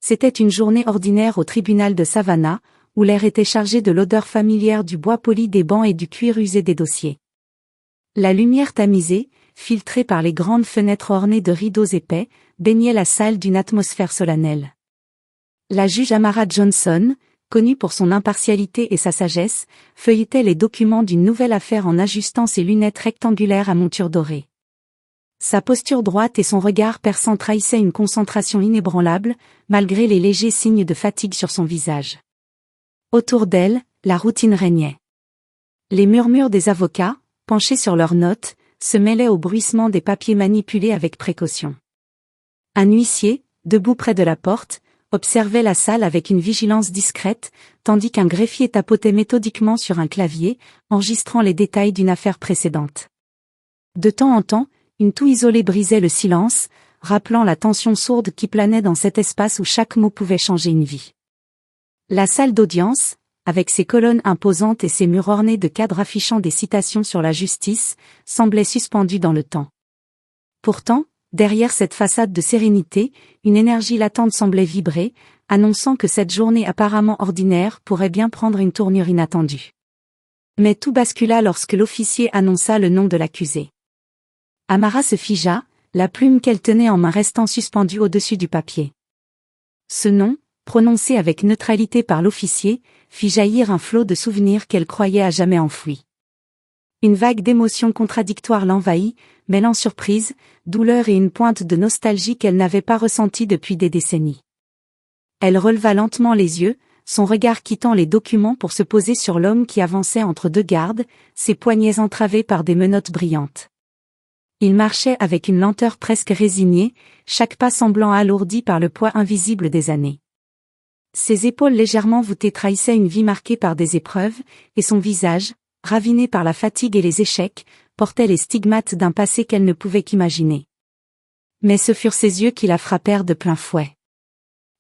C'était une journée ordinaire au tribunal de Savannah, où l'air était chargé de l'odeur familière du bois poli des bancs et du cuir usé des dossiers. La lumière tamisée, filtrée par les grandes fenêtres ornées de rideaux épais, baignait la salle d'une atmosphère solennelle. La juge Amara Johnson, connue pour son impartialité et sa sagesse, feuilletait les documents d'une nouvelle affaire en ajustant ses lunettes rectangulaires à monture dorée. Sa posture droite et son regard perçant trahissaient une concentration inébranlable, malgré les légers signes de fatigue sur son visage. Autour d'elle, la routine régnait. Les murmures des avocats, penchés sur leurs notes, se mêlaient au bruissement des papiers manipulés avec précaution. Un huissier, debout près de la porte, observait la salle avec une vigilance discrète, tandis qu'un greffier tapotait méthodiquement sur un clavier, enregistrant les détails d'une affaire précédente. De temps en temps, une toux isolée brisait le silence, rappelant la tension sourde qui planait dans cet espace où chaque mot pouvait changer une vie. La salle d'audience, avec ses colonnes imposantes et ses murs ornés de cadres affichant des citations sur la justice, semblait suspendue dans le temps. Pourtant, derrière cette façade de sérénité, une énergie latente semblait vibrer, annonçant que cette journée apparemment ordinaire pourrait bien prendre une tournure inattendue. Mais tout bascula lorsque l'officier annonça le nom de l'accusé. Amara se figea, la plume qu'elle tenait en main restant suspendue au-dessus du papier. Ce nom, prononcé avec neutralité par l'officier, fit jaillir un flot de souvenirs qu'elle croyait à jamais enfouis. Une vague d'émotions contradictoires l'envahit, mêlant surprise, douleur et une pointe de nostalgie qu'elle n'avait pas ressentie depuis des décennies. Elle releva lentement les yeux, son regard quittant les documents pour se poser sur l'homme qui avançait entre deux gardes, ses poignets entravés par des menottes brillantes. Il marchait avec une lenteur presque résignée, chaque pas semblant alourdi par le poids invisible des années. Ses épaules légèrement voûtées trahissaient une vie marquée par des épreuves, et son visage, raviné par la fatigue et les échecs, portait les stigmates d'un passé qu'elle ne pouvait qu'imaginer. Mais ce furent ses yeux qui la frappèrent de plein fouet.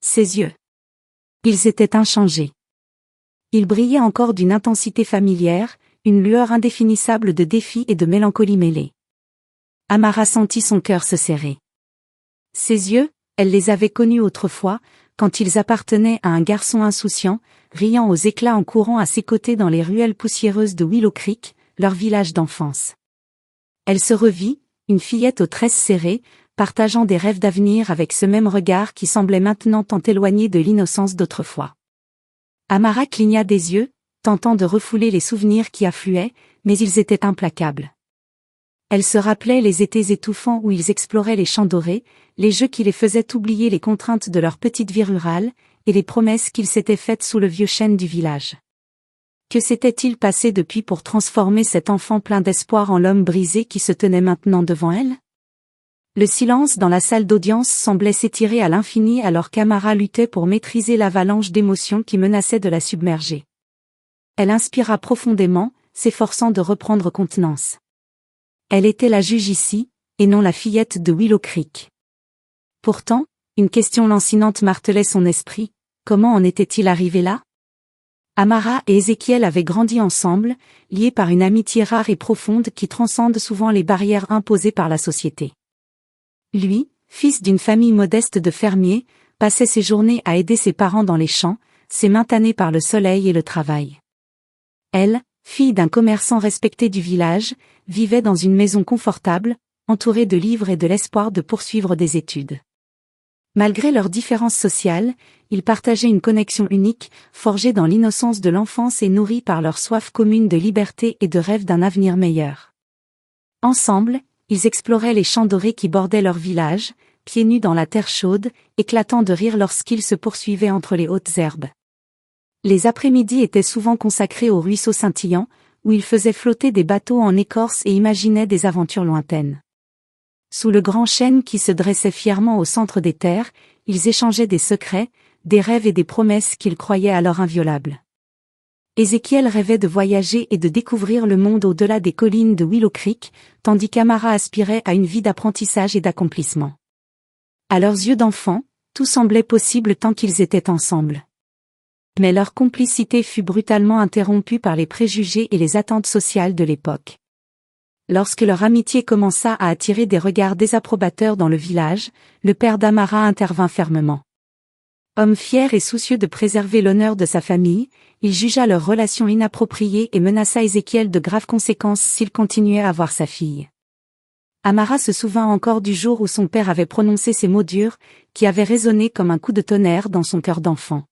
Ses yeux. Ils étaient inchangés. Ils brillaient encore d'une intensité familière, une lueur indéfinissable de défi et de mélancolie mêlée. Amara sentit son cœur se serrer. Ses yeux, elle les avait connus autrefois, quand ils appartenaient à un garçon insouciant, riant aux éclats en courant à ses côtés dans les ruelles poussiéreuses de Willow Creek, leur village d'enfance. Elle se revit, une fillette aux tresses serrées, partageant des rêves d'avenir avec ce même regard qui semblait maintenant tant éloigné de l'innocence d'autrefois. Amara cligna des yeux, tentant de refouler les souvenirs qui affluaient, mais ils étaient implacables. Elle se rappelait les étés étouffants où ils exploraient les champs dorés, les jeux qui les faisaient oublier les contraintes de leur petite vie rurale, et les promesses qu'ils s'étaient faites sous le vieux chêne du village. Que s'était-il passé depuis pour transformer cet enfant plein d'espoir en l'homme brisé qui se tenait maintenant devant elle? Le silence dans la salle d'audience semblait s'étirer à l'infini alors qu'Amara luttait pour maîtriser l'avalanche d'émotions qui menaçait de la submerger. Elle inspira profondément, s'efforçant de reprendre contenance. Elle était la juge ici, et non la fillette de Willow Creek. Pourtant, une question lancinante martelait son esprit, comment en était-il arrivé là? Amara et Ézéchiel avaient grandi ensemble, liés par une amitié rare et profonde qui transcende souvent les barrières imposées par la société. Lui, fils d'une famille modeste de fermiers, passait ses journées à aider ses parents dans les champs, ses mains tannées par le soleil et le travail. Elle, fille d'un commerçant respecté du village, vivait dans une maison confortable, entourée de livres et de l'espoir de poursuivre des études. Malgré leurs différences sociales, ils partageaient une connexion unique, forgée dans l'innocence de l'enfance et nourrie par leur soif commune de liberté et de rêve d'un avenir meilleur. Ensemble, ils exploraient les champs dorés qui bordaient leur village, pieds nus dans la terre chaude, éclatant de rire lorsqu'ils se poursuivaient entre les hautes herbes. Les après-midi étaient souvent consacrés aux ruisseaux scintillants, où ils faisaient flotter des bateaux en écorce et imaginaient des aventures lointaines. Sous le grand chêne qui se dressait fièrement au centre des terres, ils échangeaient des secrets, des rêves et des promesses qu'ils croyaient alors inviolables. Ézéchiel rêvait de voyager et de découvrir le monde au-delà des collines de Willow Creek, tandis qu'Amara aspirait à une vie d'apprentissage et d'accomplissement. À leurs yeux d'enfants, tout semblait possible tant qu'ils étaient ensemble. Mais leur complicité fut brutalement interrompue par les préjugés et les attentes sociales de l'époque. Lorsque leur amitié commença à attirer des regards désapprobateurs dans le village, le père d'Amara intervint fermement. Homme fier et soucieux de préserver l'honneur de sa famille, il jugea leur relation inappropriée et menaça Ézéchiel de graves conséquences s'il continuait à voir sa fille. Amara se souvint encore du jour où son père avait prononcé ces mots durs, qui avaient résonné comme un coup de tonnerre dans son cœur d'enfant.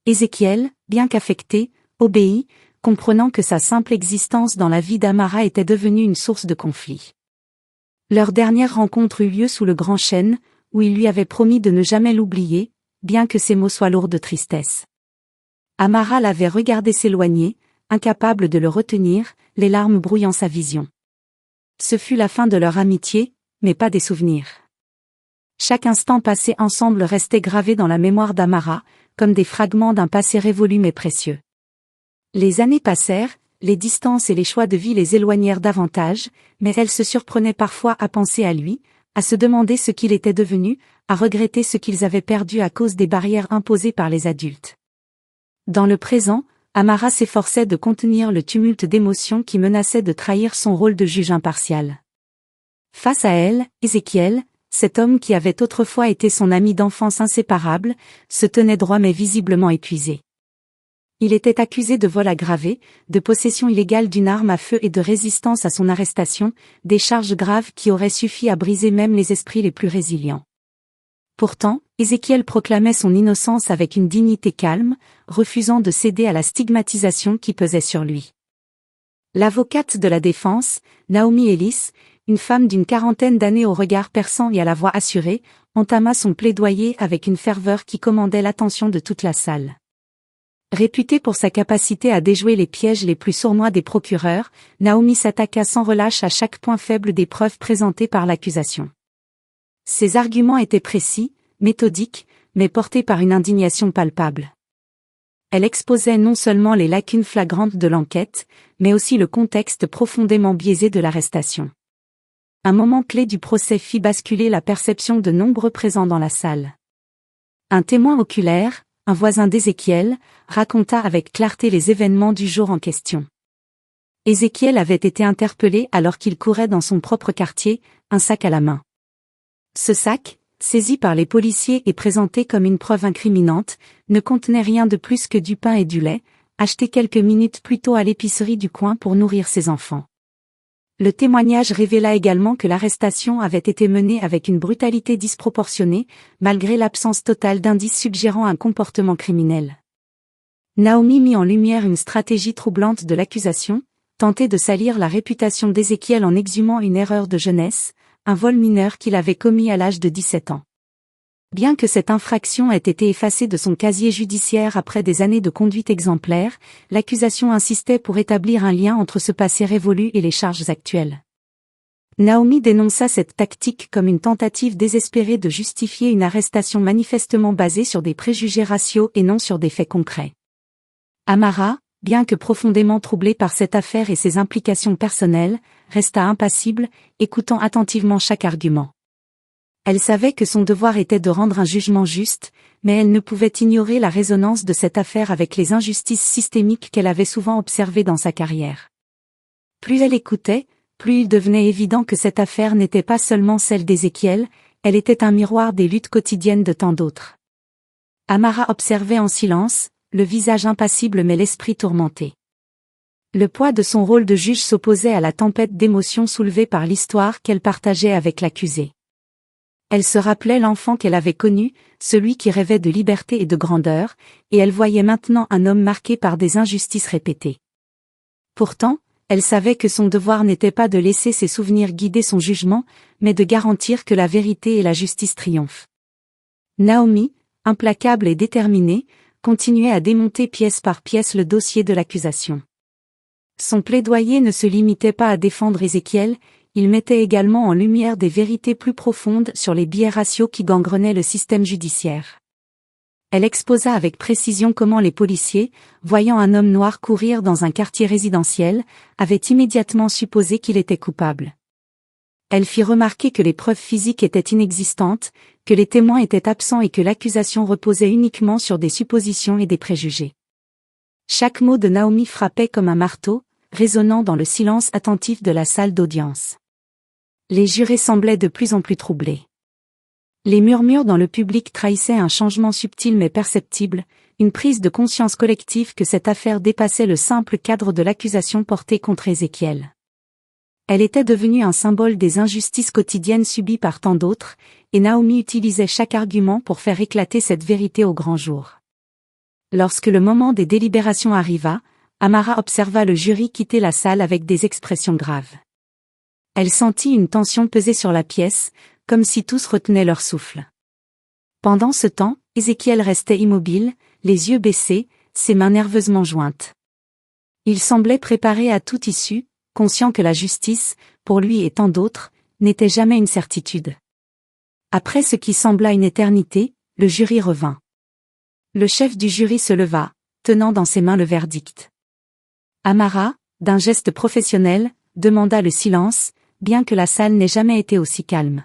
Ézéchiel, bien qu'affecté, obéit, comprenant que sa simple existence dans la vie d'Amara était devenue une source de conflit. Leur dernière rencontre eut lieu sous le grand chêne, où il lui avait promis de ne jamais l'oublier, bien que ses mots soient lourds de tristesse. Amara l'avait regardé s'éloigner, incapable de le retenir, les larmes brouillant sa vision. Ce fut la fin de leur amitié, mais pas des souvenirs. Chaque instant passé ensemble restait gravé dans la mémoire d'Amara, comme des fragments d'un passé révolu mais précieux. Les années passèrent, les distances et les choix de vie les éloignèrent davantage, mais elle se surprenait parfois à penser à lui, à se demander ce qu'il était devenu, à regretter ce qu'ils avaient perdu à cause des barrières imposées par les adultes. Dans le présent, Amara s'efforçait de contenir le tumulte d'émotions qui menaçait de trahir son rôle de juge impartial. Face à elle, Ézéchiel, cet homme qui avait autrefois été son ami d'enfance inséparable, se tenait droit mais visiblement épuisé. Il était accusé de vol aggravé, de possession illégale d'une arme à feu et de résistance à son arrestation, des charges graves qui auraient suffi à briser même les esprits les plus résilients. Pourtant, Ézéchiel proclamait son innocence avec une dignité calme, refusant de céder à la stigmatisation qui pesait sur lui. L'avocate de la défense, Naomi Ellis, une femme d'une quarantaine d'années au regard perçant et à la voix assurée, entama son plaidoyer avec une ferveur qui commandait l'attention de toute la salle. Réputée pour sa capacité à déjouer les pièges les plus sournois des procureurs, Naomi s'attaqua sans relâche à chaque point faible des preuves présentées par l'accusation. Ses arguments étaient précis, méthodiques, mais portés par une indignation palpable. Elle exposait non seulement les lacunes flagrantes de l'enquête, mais aussi le contexte profondément biaisé de l'arrestation. Un moment clé du procès fit basculer la perception de nombreux présents dans la salle. Un témoin oculaire, un voisin d'Ézéchiel, raconta avec clarté les événements du jour en question. Ézéchiel avait été interpellé alors qu'il courait dans son propre quartier, un sac à la main. Ce sac, saisi par les policiers et présenté comme une preuve incriminante, ne contenait rien de plus que du pain et du lait, achetés quelques minutes plus tôt à l'épicerie du coin pour nourrir ses enfants. Le témoignage révéla également que l'arrestation avait été menée avec une brutalité disproportionnée, malgré l'absence totale d'indices suggérant un comportement criminel. Naomi mit en lumière une stratégie troublante de l'accusation, tenter de salir la réputation d'Ézéchiel en exhumant une erreur de jeunesse, un vol mineur qu'il avait commis à l'âge de 17 ans. Bien que cette infraction ait été effacée de son casier judiciaire après des années de conduite exemplaire, l'accusation insistait pour établir un lien entre ce passé révolu et les charges actuelles. Naomi dénonça cette tactique comme une tentative désespérée de justifier une arrestation manifestement basée sur des préjugés raciaux et non sur des faits concrets. Amara, bien que profondément troublée par cette affaire et ses implications personnelles, resta impassible, écoutant attentivement chaque argument. Elle savait que son devoir était de rendre un jugement juste, mais elle ne pouvait ignorer la résonance de cette affaire avec les injustices systémiques qu'elle avait souvent observées dans sa carrière. Plus elle écoutait, plus il devenait évident que cette affaire n'était pas seulement celle d'Ézéchiel, elle était un miroir des luttes quotidiennes de tant d'autres. Amara observait en silence, le visage impassible mais l'esprit tourmenté. Le poids de son rôle de juge s'opposait à la tempête d'émotions soulevée par l'histoire qu'elle partageait avec l'accusé. Elle se rappelait l'enfant qu'elle avait connu, celui qui rêvait de liberté et de grandeur, et elle voyait maintenant un homme marqué par des injustices répétées. Pourtant, elle savait que son devoir n'était pas de laisser ses souvenirs guider son jugement, mais de garantir que la vérité et la justice triomphent. Naomi, implacable et déterminée, continuait à démonter pièce par pièce le dossier de l'accusation. Son plaidoyer ne se limitait pas à défendre Ézéchiel, il mettait également en lumière des vérités plus profondes sur les biais raciaux qui gangrenaient le système judiciaire. Elle exposa avec précision comment les policiers, voyant un homme noir courir dans un quartier résidentiel, avaient immédiatement supposé qu'il était coupable. Elle fit remarquer que les preuves physiques étaient inexistantes, que les témoins étaient absents et que l'accusation reposait uniquement sur des suppositions et des préjugés. Chaque mot de Naomi frappait comme un marteau, résonnant dans le silence attentif de la salle d'audience. Les jurés semblaient de plus en plus troublés. Les murmures dans le public trahissaient un changement subtil mais perceptible, une prise de conscience collective que cette affaire dépassait le simple cadre de l'accusation portée contre Ézéchiel. Elle était devenue un symbole des injustices quotidiennes subies par tant d'autres, et Naomi utilisait chaque argument pour faire éclater cette vérité au grand jour. Lorsque le moment des délibérations arriva, Amara observa le jury quitter la salle avec des expressions graves. Elle sentit une tension peser sur la pièce, comme si tous retenaient leur souffle. Pendant ce temps, Ézéchiel restait immobile, les yeux baissés, ses mains nerveusement jointes. Il semblait préparé à toute issue, conscient que la justice, pour lui et tant d'autres, n'était jamais une certitude. Après ce qui sembla une éternité, le jury revint. Le chef du jury se leva, tenant dans ses mains le verdict. Amara, d'un geste professionnel, demanda le silence, bien que la salle n'ait jamais été aussi calme.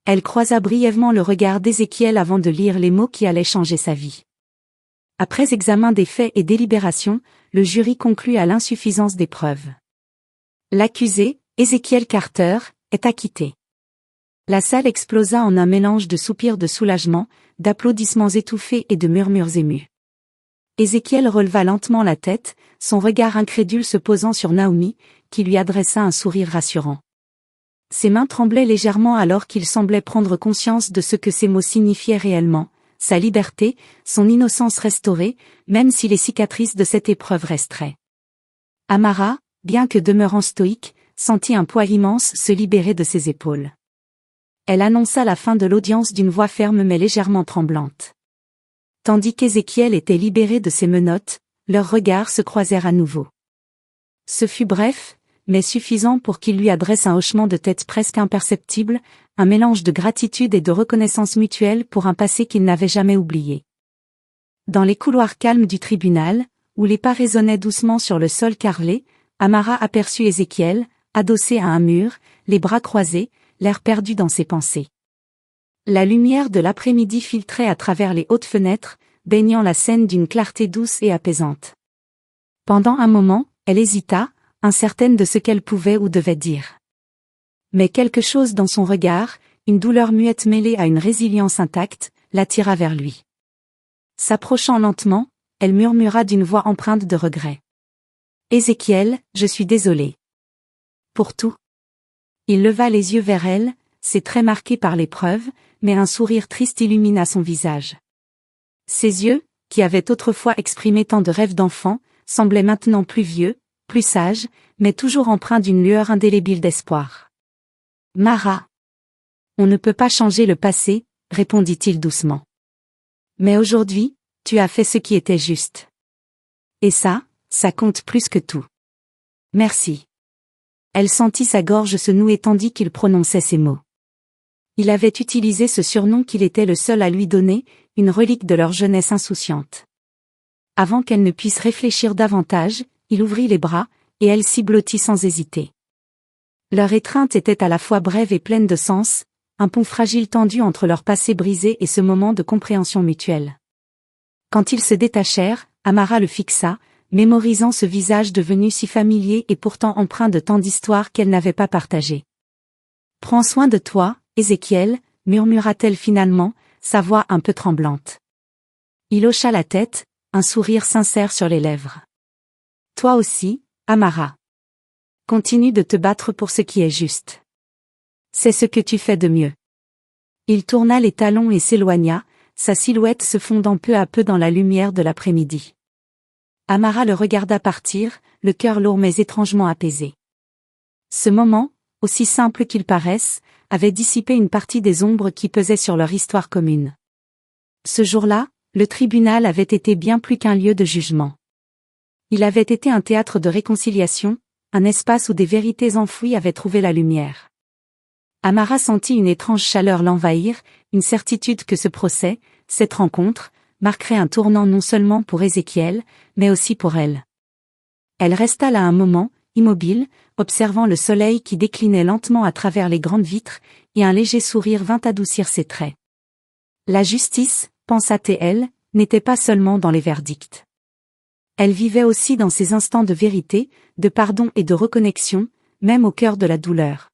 Elle croisa brièvement le regard d'Ézéchiel avant de lire les mots qui allaient changer sa vie. Après examen des faits et délibération, le jury conclut à l'insuffisance des preuves. L'accusé, Ézéchiel Carter, est acquitté. La salle explosa en un mélange de soupirs de soulagement, d'applaudissements étouffés et de murmures émus. Ézéchiel releva lentement la tête, son regard incrédule se posant sur Naomi, qui lui adressa un sourire rassurant. Ses mains tremblaient légèrement alors qu'il semblait prendre conscience de ce que ces mots signifiaient réellement, sa liberté, son innocence restaurée, même si les cicatrices de cette épreuve resteraient. Amara, bien que demeurant stoïque, sentit un poids immense se libérer de ses épaules. Elle annonça la fin de l'audience d'une voix ferme mais légèrement tremblante. Tandis qu'Ézéchiel était libéré de ses menottes, leurs regards se croisèrent à nouveau. Ce fut bref, mais suffisant pour qu'il lui adresse un hochement de tête presque imperceptible, un mélange de gratitude et de reconnaissance mutuelle pour un passé qu'il n'avait jamais oublié. Dans les couloirs calmes du tribunal, où les pas résonnaient doucement sur le sol carrelé, Amara aperçut Ézéchiel, adossé à un mur, les bras croisés, l'air perdu dans ses pensées. La lumière de l'après-midi filtrait à travers les hautes fenêtres, baignant la scène d'une clarté douce et apaisante. Pendant un moment, elle hésita, incertaine de ce qu'elle pouvait ou devait dire. Mais quelque chose dans son regard, une douleur muette mêlée à une résilience intacte, l'attira vers lui. S'approchant lentement, elle murmura d'une voix empreinte de regret. « Ézéchiel, je suis désolée. » Pour tout. Il leva les yeux vers elle, ses traits marqués par l'épreuve, mais un sourire triste illumina son visage. Ses yeux, qui avaient autrefois exprimé tant de rêves d'enfant, semblaient maintenant plus vieux, plus sages, mais toujours empreints d'une lueur indélébile d'espoir. « Mara. On ne peut pas changer le passé, répondit-il doucement. Mais aujourd'hui, tu as fait ce qui était juste. Et ça compte plus que tout. Merci. » Elle sentit sa gorge se nouer tandis qu'il prononçait ces mots. Il avait utilisé ce surnom qu'il était le seul à lui donner, une relique de leur jeunesse insouciante. Avant qu'elle ne puisse réfléchir davantage, il ouvrit les bras, et elle s'y blottit sans hésiter. Leur étreinte était à la fois brève et pleine de sens, un pont fragile tendu entre leur passé brisé et ce moment de compréhension mutuelle. Quand ils se détachèrent, Amara le fixa, mémorisant ce visage devenu si familier et pourtant empreint de tant d'histoires qu'elle n'avait pas partagées. « Prends soin de toi, Ézéchiel, » murmura-t-elle finalement, sa voix un peu tremblante. Il hocha la tête, un sourire sincère sur les lèvres. « Toi aussi, Amara. Continue de te battre pour ce qui est juste. C'est ce que tu fais de mieux. » Il tourna les talons et s'éloigna, sa silhouette se fondant peu à peu dans la lumière de l'après-midi. Amara le regarda partir, le cœur lourd mais étrangement apaisé. Ce moment, aussi simple qu'il paraisse, avait dissipé une partie des ombres qui pesaient sur leur histoire commune. Ce jour-là, le tribunal avait été bien plus qu'un lieu de jugement. Il avait été un théâtre de réconciliation, un espace où des vérités enfouies avaient trouvé la lumière. Amara sentit une étrange chaleur l'envahir, une certitude que ce procès, cette rencontre, marquerait un tournant non seulement pour Ézéchiel, mais aussi pour elle. Elle resta là un moment, immobile, observant le soleil qui déclinait lentement à travers les grandes vitres, et un léger sourire vint adoucir ses traits. La justice, pensa-t-elle, n'était pas seulement dans les verdicts. Elle vivait aussi dans ces instants de vérité, de pardon et de reconnexion, même au cœur de la douleur.